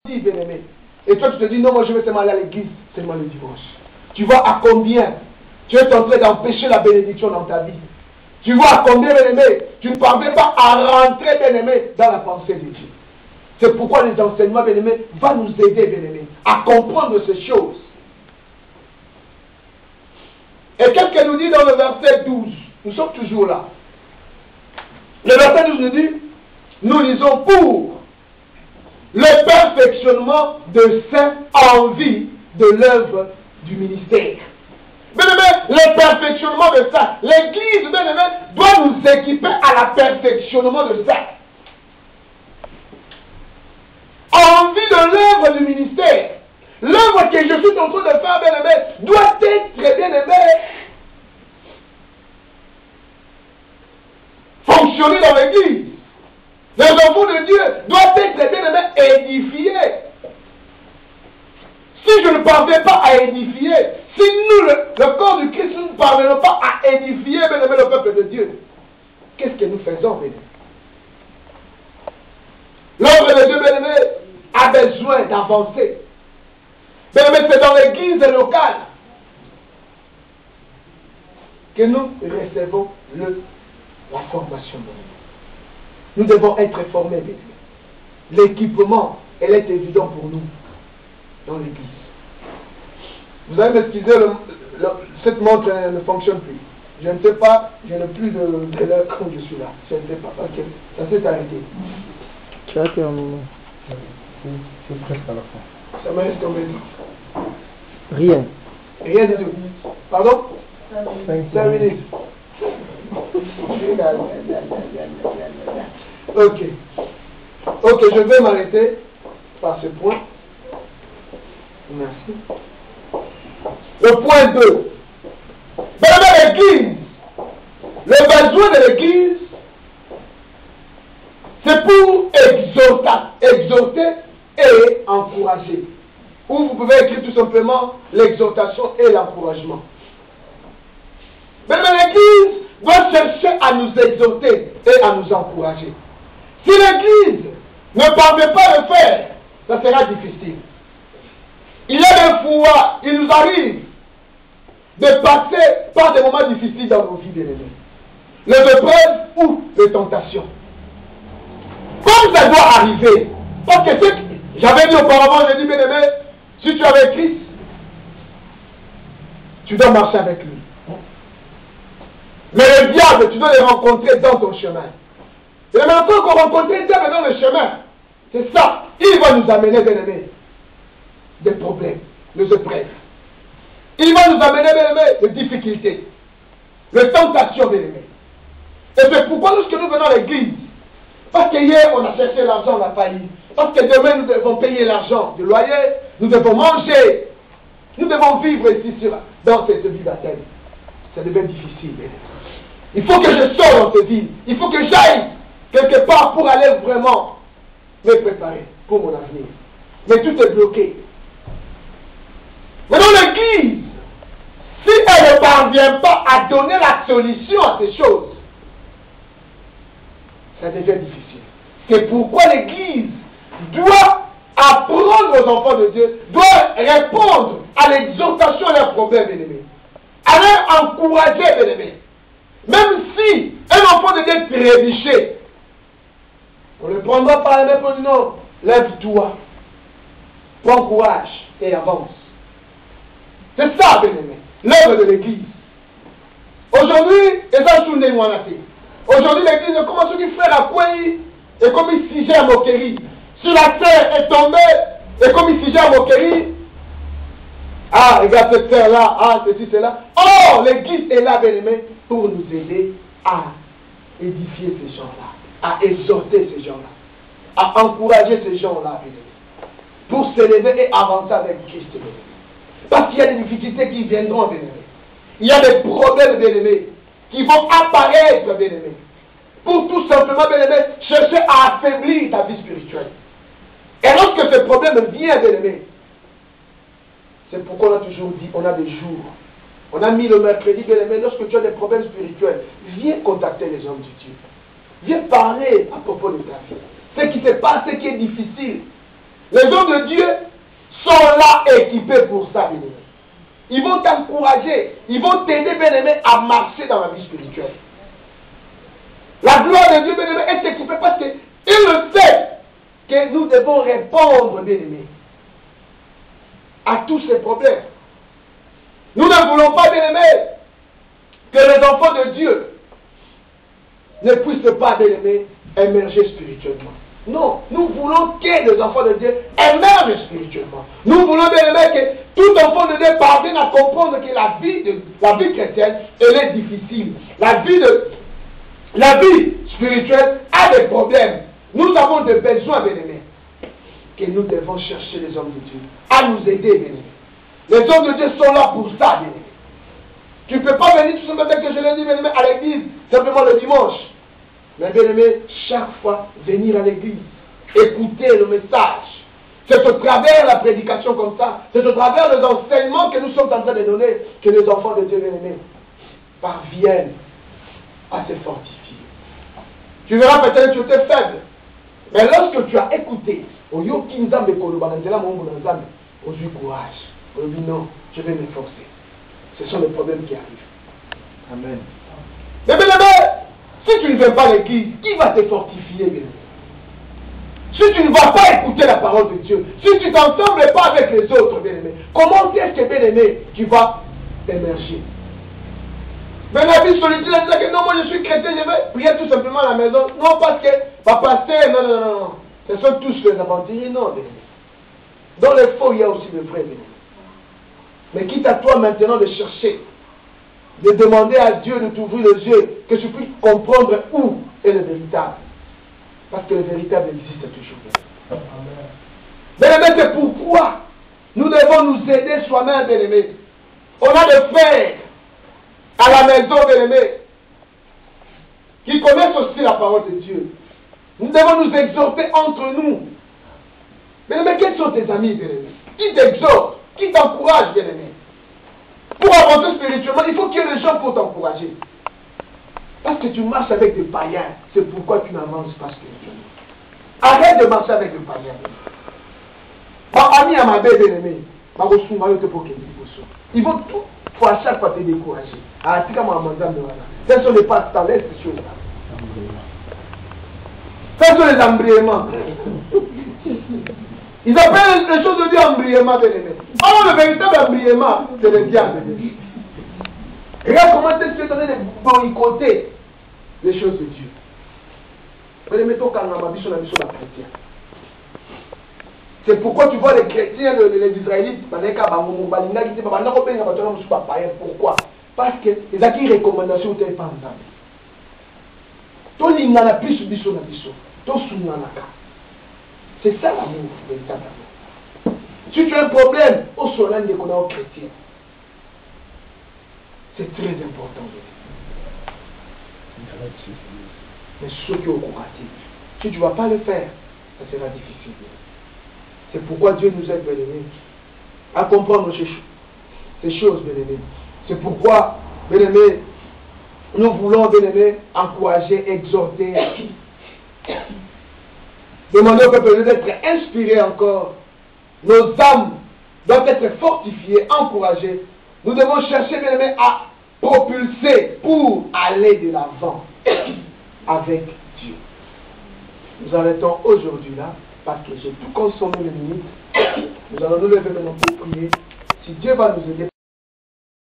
bien-aimé. Et toi, tu te dis, non, moi je vais seulement aller à l'église, seulement le dimanche. Tu vois à combien tu es en train d'empêcher la bénédiction dans ta vie. Tu vois à combien, bien-aimé, tu ne parviens pas à rentrer, bien-aimé, dans la pensée de Dieu. C'est pourquoi les enseignements, bien-aimé, vont nous aider, bien-aimé, à comprendre ces choses. Et qu'est-ce qu'elle nous dit dans le verset 12? Nous sommes toujours là. Le verset 12 nous dit, nous lisons pour le perfectionnement de saints en vue de l'œuvre du ministère. Bien-aimé, le perfectionnement de ça. L'église, bien-aimé, doit nous équiper à la perfectionnement de ça. En vue de l'œuvre du ministère. L'œuvre que je suis en train de faire, bien-aimé, doit être, bien-aimé, fonctionner dans l'église. Les enfants de Dieu doivent être, bien-aimé, édifiés. Si je ne parviens pas à édifier, si nous, le corps du Christ, nous ne parvenons pas à édifier, bien-aimé, le peuple de Dieu, qu'est-ce que nous faisons, bien-aimé? L'œuvre de Dieu, bien-aimé, a besoin d'avancer. Bien-aimé, c'est dans l'église locale que nous recevons la formation, bien-aimé. Nous devons être formés, bien-aimé. L'équipement, elle est évident pour nous dans l'église. Vous allez m'excuser, cette montre ne fonctionne plus. Je ne sais pas, je n'ai plus de l'heure quand je suis là. Je ne sais pas, parce que ça s'est arrêté. Tu as été un moment. C'est presque à la fin. Ça me reste combien? Rien. Rien du tout. Pardon? 5 minutes. Ok. Ok, je vais m'arrêter par ce point. Merci. Le point 2. Dans l'église, le besoin de l'église, c'est pour exhorter et encourager. Ou vous pouvez écrire tout simplement l'exhortation et l'encouragement. Mais l'église doit chercher à nous exhorter et à nous encourager. Si l'église ne parvient pas à le faire, ça sera difficile. Il y a des fois, il nous arrive de passer par des moments difficiles dans nos vies, bien-aimés. Les épreuves ou les tentations. Comme ça doit arriver. Parce que j'avais dit auparavant, j'ai dit, bien-aimé, si tu es avec Christ, tu dois marcher avec lui. Mais le diable, tu dois le rencontrer dans ton chemin. Et maintenant qu'on rencontre le diable dans le chemin, c'est ça. Il va nous amener, bien-aimé, des problèmes, des épreuves. Il va nous amener, bien-aimé, des difficultés, des tentations, bien-aimé. Et c'est pourquoi lorsque nous venons à l'église, parce qu'hier on a cherché l'argent, on a failli. Parce que demain nous devons payer l'argent du loyer, nous devons manger, nous devons vivre ici dans cette vie baptême. Ça devient difficile, bien-aimé. Il faut que je sorte dans cette vie. Il faut que j'aille quelque part pour aller vraiment me préparer pour mon avenir. Mais tout est bloqué. Mais dans l'église, si elle ne parvient pas à donner la solution à ces choses, ça devient difficile. C'est pourquoi l'église doit apprendre aux enfants de Dieu, doit répondre à l'exhortation et leurs problèmes, bien-aimés. À leur encourager, bien-aimés. Même si un enfant de Dieu est trébuché, on ne le prendra par la main pour dire non, lève-toi, prends courage et avance. C'est ça, bien-aimé, l'œuvre de l'église. Aujourd'hui, aujourd'hui, l'église commence à faire la couille et comme il sigeait à moquerie. Sur la terre est tombée et comme il sigeait à moquerie. Ah, regarde cette terre-là, ah, ceci, cela. Oh, l'église est là, bien-aimé, pour nous aider à édifier ces gens-là, à exhorter ces gens-là, à encourager ces gens-là, bien-aimé, pour s'élever et avancer avec Christ, bien-aimé. Parce qu'il y a des difficultés qui viendront, bien-aimé. Il y a des problèmes, bien-aimés, qui vont apparaître, bien-aimé, pour tout simplement, bien-aimé, chercher à affaiblir ta vie spirituelle. Et lorsque ce problème vient, bien-aimé, c'est pourquoi on a toujours dit, on a des jours. On a mis le mercredi, bien-aimé, lorsque tu as des problèmes spirituels, viens contacter les hommes de Dieu. Viens parler à propos de ta vie. Ce qui se passe, ce qui est difficile. Les hommes de Dieu sont là équipés pour ça, bien-aimé. Ils vont t'encourager, ils vont t'aider, bien-aimé, à marcher dans la vie spirituelle. La gloire de Dieu, bien-aimé, est équipée parce qu'il le sait que nous devons répondre, bien-aimé, à tous ces problèmes. Nous ne voulons pas, bien-aimé, que les enfants de Dieu ne puissent pas, bien-aimé, émerger spirituellement. Non, nous voulons que les enfants de Dieu émergent spirituellement. Nous voulons, bien-aimé, que tout enfant de Dieu parvienne à comprendre que la vie chrétienne, elle est difficile. La vie spirituelle a des problèmes. Nous avons des besoins, bien-aimés, que nous devons chercher les hommes de Dieu à nous aider, bien-aimés. Les hommes de Dieu sont là pour ça, bien-aimés. Tu ne peux pas venir tout simplement, que je l'ai dit, bien-aimé, à l'église, simplement le dimanche. Mais bien-aimé, chaque fois, venir à l'église, écouter le message. C'est au travers la prédication comme ça, c'est au travers les enseignements que nous sommes en train de donner, que les enfants de Dieu, bien-aimés, parviennent à se fortifier. Tu verras peut-être que tu étais faible. Mais lorsque tu as écouté, au yoki nzambe kolobanandela mongo nzambe, aujourd'hui courage. Aujourd'hui non, je vais m'efforcer. Ce sont les problèmes qui arrivent. Amen. Mais bien aimé, si tu ne viens pas à l'église, qui va te fortifier, bien aimé? Si tu ne vas pas écouter la parole de Dieu, si tu ne t'ensembles pas avec les autres, bien aimé, comment est-ce que, bien aimé, tu vas émerger? Mais la vie solitaire, elle dit que non, moi je suis chrétien, je vais prier tout simplement à la maison. Non, parce que, pasteur, non. Ce sont tous les aventuriers, non, bien aimé. Dans les faux, il y a aussi le vrai, bien aimé. Mais quitte à toi maintenant de chercher, de demander à Dieu de t'ouvrir les yeux, que tu puisses comprendre où est le véritable. Parce que le véritable existe toujours. Bien aimé, c'est pourquoi nous devons nous aider soi-même, bien aimé. On a des frères à la maison, bien aimé, qui connaissent aussi la parole de Dieu. Nous devons nous exhorter entre nous. Bien aimé, quels sont tes amis, bien aimé? Qui t'exhortent? Qui t'encourage, bien aimé? Pour avancer spirituellement, il faut qu'il y ait des gens pour t'encourager. Parce que tu marches avec des païens, c'est pourquoi tu n'avances pas spirituellement. Arrête de marcher avec des païens. Mon ami à ma belle, bien aimé, ils vont tout pour à chaque fois te décourager. Ce sont les passe-temps, laisse ces choses-là. Ce sont les embrayements. Ils appellent les choses de Dieu embrayement, bien aimé. Oh, le véritable embrayement, c'est le diable. Regarde comment est-ce que tu es en train de boycotter les choses de Dieu. C'est pourquoi tu vois les chrétiens, les Israélites, pourquoi? Parce que les acquis recommandations ont été pas en dame. Tout le monde a plus biso na biso. Tout le monde a. C'est ça l'amour, véritable amour. Si tu as un problème, au solan de qu'on chrétien. C'est très important. Mais ceux qui ont courage, si tu ne vas pas le faire, ça sera difficile. C'est pourquoi Dieu nous aide, bien aimés, à comprendre ces choses, bien aimés. C'est pourquoi, bien aimés, nous voulons, bien aimés, encourager, exhorter, demander au peuple d'être inspiré encore. Nos âmes doivent être fortifiées, encouragées. Nous devons chercher, bien aimés, à propulser pour aller de l'avant avec Dieu. Nous arrêtons aujourd'hui là, parce que j'ai tout consommé les minutes. Nous allons nous lever maintenant pour prier. Si Dieu va nous aider.